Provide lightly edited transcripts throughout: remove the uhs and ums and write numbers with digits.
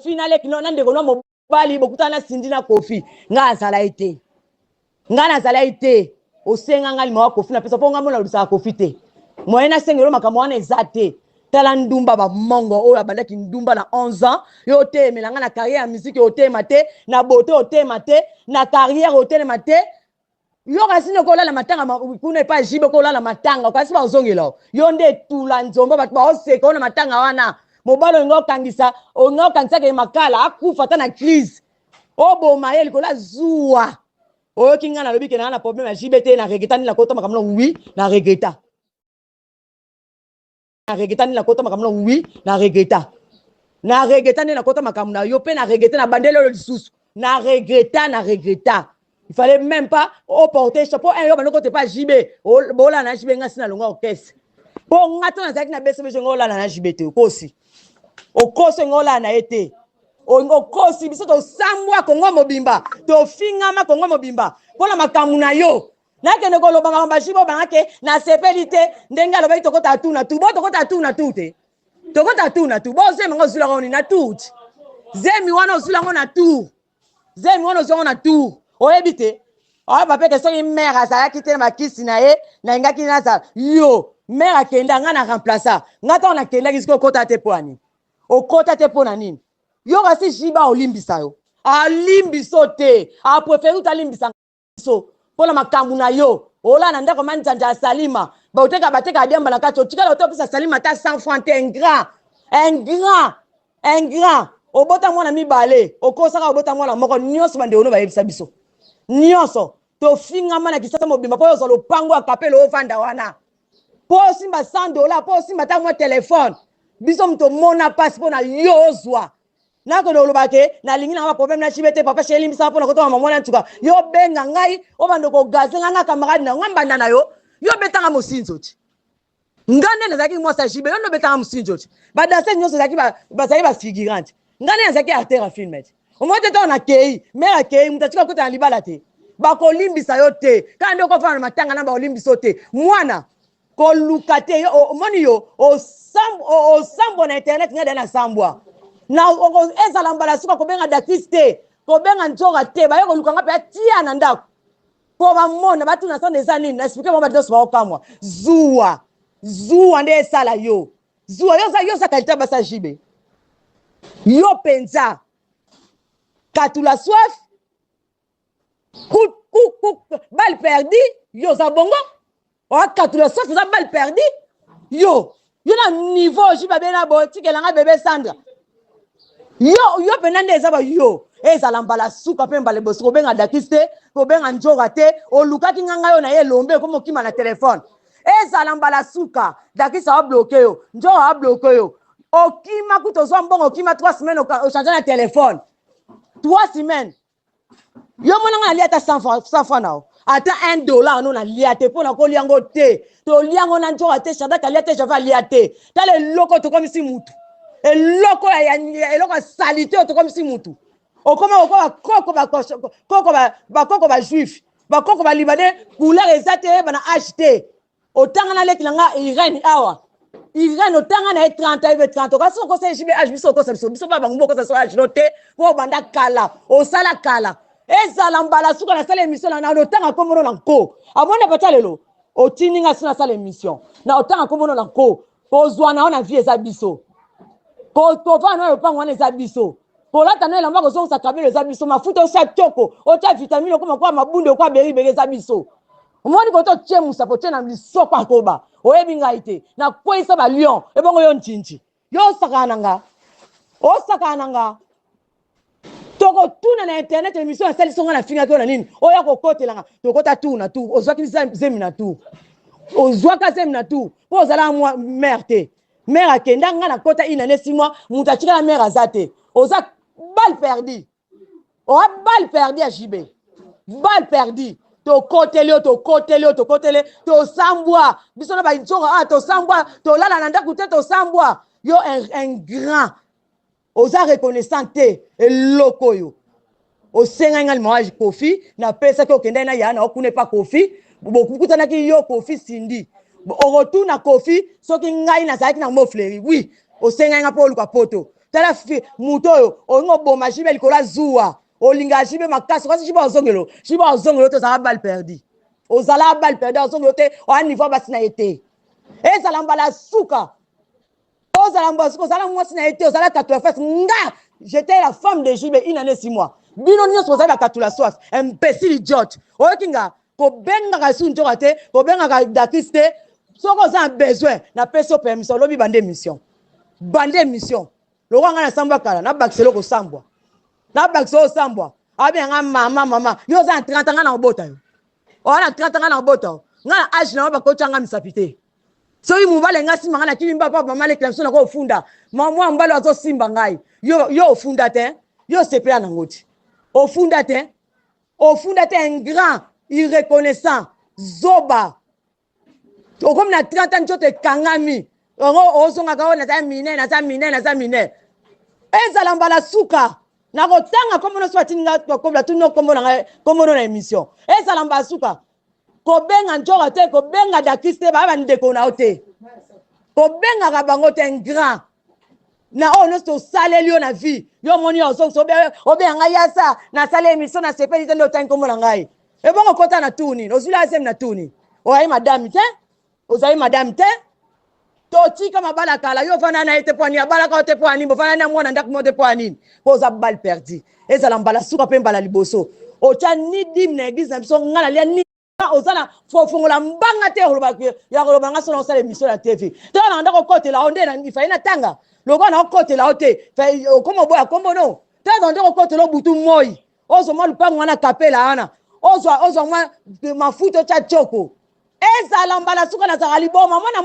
finale kino nande kono mobali bokutana sindina Kofi nga azala ite nga nazala ite osenga ngali mawa Kofi na pesa po nga mona lusa Kofi te moyena sengelo makamwana ezate tala ndumba ba mongo oyo abandaki ndumba na 11 ans yo te melanga na carrière ya musique yo te mate na boto yo te mate na carrière yo te mate yo kasi ne kola la matanga kuna pa jibe kola la matanga kasi ba ozongela yo nde tula nzombo ba oseka ona matanga wana mobalo ngokangisa ongokangisa ke makala akufa ta na crise oboma yeli kola zuwa oyo kinga na lobi ke na problème ya jibe te na regreta ni la kota makamno oui na regreta na regreta ni la kota makamno oui na regreta ni la kota makamna yo pe na regreta na bandelo lisusu na regreta. Il fallait même pas porter chapeau un yo banoko te pas jibé bola na jibé ngasi na longa orchestre po ngato na zaki na bese bezo ngola na jibé te okosi ngola na ete okosi biso to sambwa kongo mobimba to fingama kongo mobimba pona makamu na yo na kende ko loba ngamba jibo bangake na sepelite ndenga loba itokota tuna tu bo tokota tuna tu te tokota tuna tu bo zemi ngozula ngoni na tout zemi wana ozula ngona tu zemi wana ozula ngona tu oebite papa ke soki mère azalaki te na makisi na ye na ingaki nazala yo mère akenda nga na remplaça nga ntango nakendaki sikoyo okota te mpo ani okota te mpo na nini yo kasi jiba olimbisa yo alimbiso te apreferi utalimbisa biso mpo na makambo na yo ola na ndako ma nzanja ya salima bateka adiamba na kati otikala otopesa salima ta 100 francs te un grand obota mwana mibale okosaka obota mwana moko nyonso bandeko no bayebisa biso nyonso tofingama na kisasa mobimba po yozo lopango akapelo ovanda wana po simba $100 po simba ta mwa telefone biso mto mona passe po na yo ozwa nako dolobake na lingi na problème na chibete papa sheli mbisa po na koto mama mwana ntuka yo benga ngai obando ko gazenga na camarade na ngamba na yo betanga mosinzo ti ngane na zaki mwa sa chibe yo no betanga mosinzo ti ba danser nyonso zaki ba zaki ba figurante ngane na zaki acteur a filmet omote to na kei mera kei mutatika kota na libala te bakolimbisa yo te kandi okofana na matanga na baolimbisa te mwana koluka te yo moni yo osambo na internet ngada na sambwa na ezala mbala suka kobenga dakiste kobenga nzoga te bayo koluka ngape atia na ndako po bamona batuna sande eza nini na explique mama doso baokamwa zuwa nde esala yo zuwa yo sa kalita basa jibe yo penza katula soif balle perdu yo za bongo katula soif za balle perdu yo na niveau jiba bena bo tikelanga bébé Sandra yo penande eza ba yo ezala mbala suka pe mbala bosi kobenga dakiste kobenga njoga te olukaki nganga yo na ye lombe ko mokima na telefone ezala mbala suka dakisa wa bloqué yo njoga wa bloqué yo okima kutozwa mbongo okima 3 semaines au changer na telefone 3 semaines yo mona nga liata 100 francs nao ata $1 no na liate pona ko liango te to liango na njoga te shadaka liate java liate tale loko to komisi mutu eloko ya salite to komisi mutu okoma bakoko ba juif bakoko ba libanais couleur ezate bana acheter otanga na leki langa Irene awa Irene otanga na 30 kasi ko se jibe age biso ko biso baba ngumbo ko sa age note ko banda kala osala kala ezala mbala suka na sala émission na otanga komono na nko amona batalelo otininga sina sala émission na otanga komono na nko ozwana na vie eza biso ko vana yo pango na eza biso polata na elamba kozongisa kabelo eza biso mafuta osa toko ota vitamine okoma kwa mabunde kwa beri eza biso omoni koto tiemusa po tena lisoko akoba oyebi ngai te na kwesa ba lion ebongo yo nchinchi yo osakana nga toko tuna na internet émission ya sali songa na finga ko na nini oya kokotelanga tokota tuna tu ozwaki zemi na tu ozwaka zemi na tu po ozala mwa merde mère akenda nga na kota inane 6 mois mutachika la mère azate oza balle perdue balle perdue à JB balle perdue to kotele to sambwa biso na ba nzonga to sambwa to lala na ndaku te to sambwa yo un grand oza reconnaissant te eloko yo osenga ngali mwa Kofi na pesa ke okenda na yana okune pa Kofi bokukutana ki yo Kofi Sindi au retour na Kofi soki ngai na zaki na mo fleri oui osenga nga po luka poto tala muto ongo boma jibe likola zuwa olinga jibe makasi kasi jibe ozongelo to za balle perdu ozala balle perdu ozongelo te o niveau basina été ezala mbala suka ozala mbala suka ozala mwasi na été ozala katula fesse nga j'étais la femme de jibe une année 6 mois bino nyonso ozala katula soif imbécile idiote oyokinga kobenga kasi njora te kobenga dakiste soko za besoin na peso permission lobi bande mission lokwa nga na sambwa kala na bakiselo ko sambwa na bakiselo sambwa abi nga mama yo za 30 nga na obota yo ona 30 nga na obota nga na age na ba ko tanga misapite so yi mubale nga simba nga na kilimba papa mama le clamson na ko funda mama mbalo azo simba ngai yo funda te yo sepela na ngoti ofunda te un grand irreconnaissant zoba comme na 30 ans te kangami ozonga ka na za mine ezala mbala suka na kotanga komono swati nga kobla tuno komono na émission ezala mbala suka kobenga njora te kobenga dakiste ba ndeko na ote kobenga ka bango te un grand na ono so saleli yo na vie yo moni ozo so obe nga yasa na sale émission na sepeli te ndo tangi komono ngai e bongo kota na tuni ozula asem na tuni oai madame te ozai madame te totika mabala kala yo fana na ete poani abala ka te poani bo fana na mwana ndak mo te poani poza balle perdu ezala mbala suka pe mbala liboso ocha ni dim na église na biso ngala lia ni ozana fofongola mbanga te ya koloba nga sona osala émission na TV te na ndako kote la onde na ifa ina tanga loko na kote la ote fa komo boya kombo no te na ndako kote lo butu moi ozo mo lupango wana kapela ana ozo mafuto cha choko ezala mbala suka na zakali boma mwana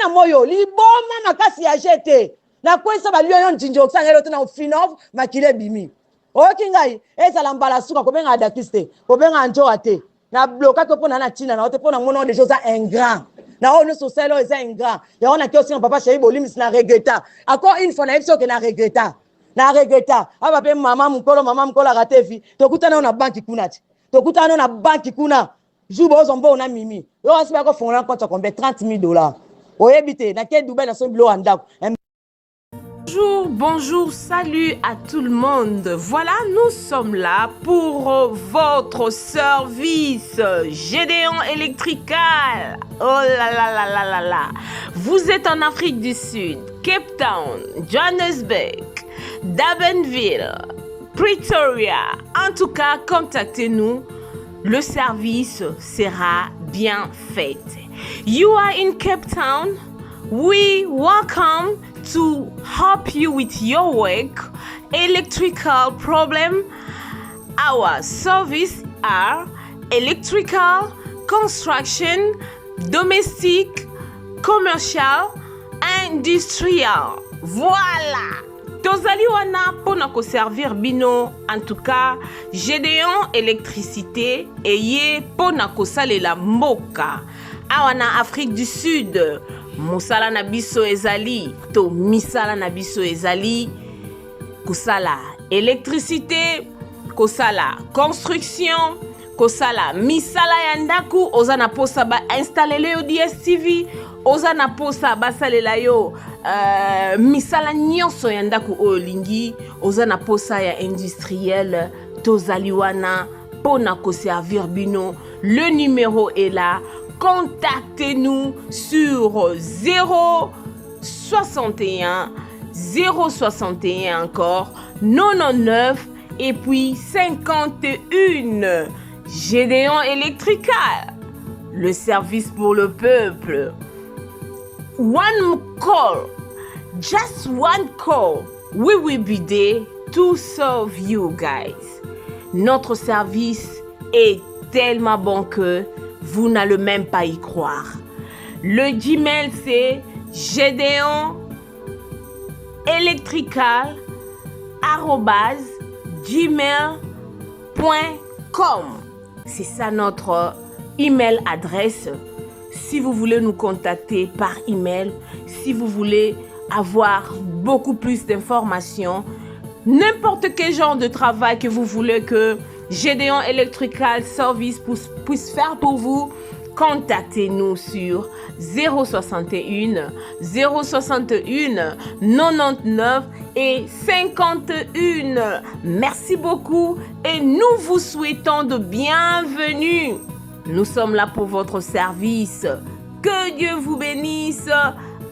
moyo liboma makasi ya jete na kwesa balio yo njinjo oksangelo tena ofinof makile bimi okingai ezala mbala suka kobenga adakiste kobenga njora te na bloka to pona na china na ote pona mono de choses ingrat na ono socialo eza ingrat ya ona ki aussi papa chéri bolimis na regretta encore une fois na episode que na regretta aba pe mama mkolo ratefi tokutana na banki kuna Joubo zombo na mimi. Yo asiba ko fona compte combien $30,000. Oyebite na ke Dubai na son bilo andako. Bonjour, salut à tout le monde. Voilà, nous sommes là pour votre service Gédéon Electrical. Oh là là là là là là. Vous êtes en Afrique du Sud, Cape Town, Johannesburg, Durbanville, Pretoria. En tout cas, contactez-nous. Le service sera bien fait. You are in Cape Town. We welcome to help you with your work, electrical problem. Our service are electrical, construction, domestic, commercial, industrial. Voilà. Tozali wana pona ko servir bino, en tout cas Gédéon électricité eye pona ko salela mboka awana Afrique du Sud. Mosala na biso ezali to misala na biso ezali kosala électricité, kosala construction, kosala misala ya ndaku, oza na posa ba installer yo DSTV, oza na posa basalela yo misala nyonso ya ndaku oyo lingi, oza na posa ya industriel, tozali wana pona ko servir bino. Le numéro est là. Contactez-nous sur 061 061 encore 99 et puis 51. Gédéon Electrical, le service pour le peuple. One call, just one call, we will be there to serve you guys. Notre service est tellement bon que vous n'allez même pas y croire. Le Gmail c'est gedeonelectrical@gmail.com. C'est ça notre email adresse. Si vous voulez nous contacter par email, si vous voulez avoir beaucoup plus d'informations, n'importe quel genre de travail que vous voulez que Gédéon Electrical Service puisse faire pour vous, contactez-nous sur 061 061 99 et 51. Merci beaucoup et nous vous souhaitons de bienvenue. Nous sommes là pour votre service. Que Dieu vous bénisse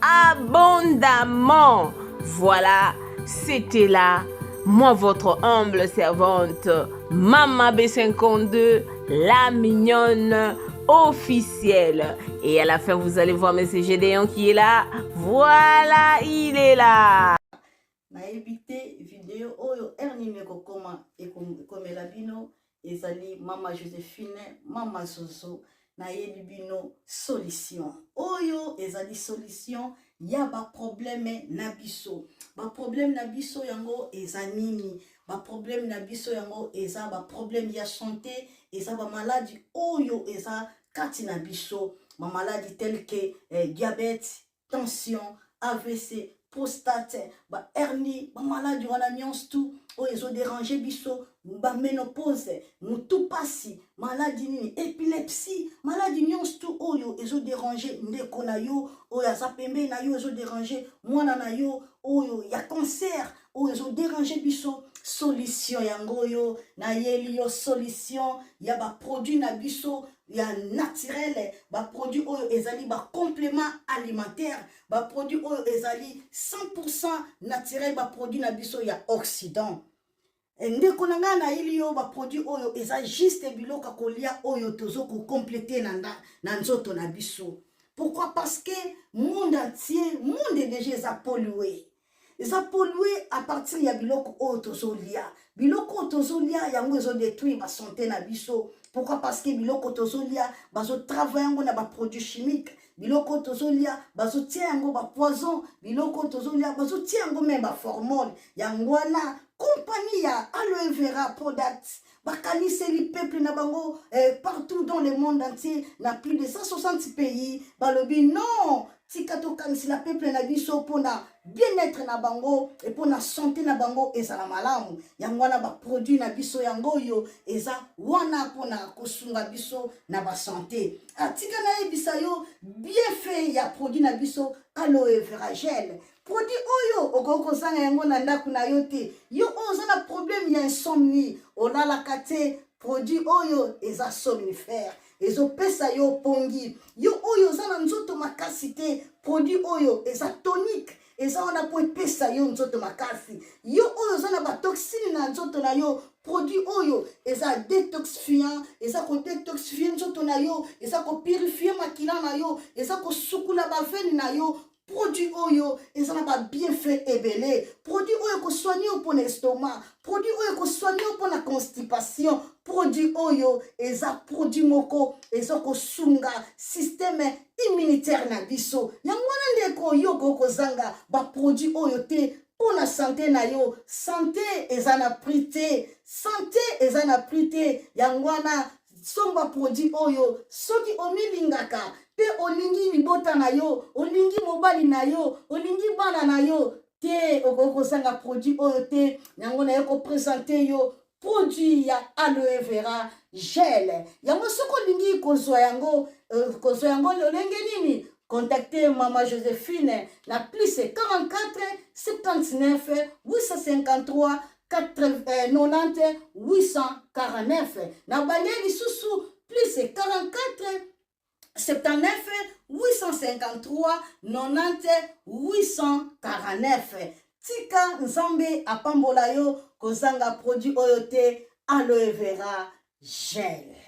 abondamment. Voilà, c'était là, moi votre humble servante, Mama B52, la mignonne officielle. Et à la fin, vous allez voir M. Gédéon qui est là. Voilà, il est là. Naebite vidéo oyo ernime kokoma ekomela bino ezali Mama Joséphine, Mama Zozo nayebi bino solution oyo ezali solution ya ba problème na biso yango eza nini ba problème na biso yango eza ba problème ya santé eza ba maladie oyo eza kati na biso ma maladie telle que diabète, tension, AVC, prostate, ba hernie, ba maladie wana nyonso tout oyo ezo déranger biso, ba ménopause, mutu pasi, maladie nini, épilepsie, maladie nyonso tout oyo ezo déranger ndeko na yo, oyo aza pembe na yo ezo déranger mwana na yo, oyo ya cancer, oyo ezo déranger biso, solution yango yo na yeli yo solution ya ba produit na biso ya naturel, ba produit oyo ezali ba complément alimentaire, ba produit oyo ezali 100% naturel, ba produit na biso ya Occident. Ndeko na nga na yeli yo ba produit oyo eza juste biloko kolia oyo tozo ko compléter na nzoto na biso. Pourquoi? Parce que monde entier, monde déjà pollué. Ils ont pollué à partir ya biloko oyo tozolia. Biloko tozolia yango ezo détruire ba santé na biso. Pourquoi? Parce que biloko tozolia bazo travailler yango na ba produits chimiques. Biloko tozolia bazo tia yango ba poison. Biloko tozolia bazo tia yango même ba hormone. Yango na compagnie ya aloe vera products. Bakanise li peuple na bango partout dans le monde entier, na plus de 160 pays. Balobi non, tikato kanisi la peuple na biso pona bien-être na bango et pona santé na bango eza na malamu. Yango wana ba produit na biso yango yo eza wana pona kosunga biso na ba santé. Atika na ebisa yo bien fait ya produit na biso aloe vera gel. Produit oyo okoko sanga yango na ndaku na yo te. Yo oza na problème ya insomnie, olala kate produit oyo eza somnifère. Ezo pesa yo pongi. Yo oyo oza na nzoto makasi te, produit oyo eza tonique. Eza wana po pesa yo nzoto makasi. Yo oyo oza na ba toxine na nzoto na yo, produit oyo eza détoxifiant, eza ko détoxifier nzoto na yo, eza ko purifier makila na yo, eza ko sukula ba veine na yo. Produit oyo eza na ba bienfait ebele. Produit oyo ko soigner pour l'estomac, produit oyo ko soigner pour la constipation, produit oyo eza produit moko eza ko sunga système immunitaire na biso. Yango wana ndeko yo ko zanga ba produit oyo te pour la santé na yo. Santé eza na prité, santé eza na prité. Yango wana somba produit oyo soki omilingaka pe olingi libota na yo, olingi mobali na yo, olingi bana na yo te okoko sanga produit oyo te. Yango na yo ko présenter yo produit ya aloe vera gel. Yango soko olingi kozwa yango lolenge nini? Contactez Mama Joséphine na plus 44 79 853 90 849. Na baleli susu plus 44 79 853 90 849. Tika nzambe apambola yo kozanga produit oyo te aloe vera gel.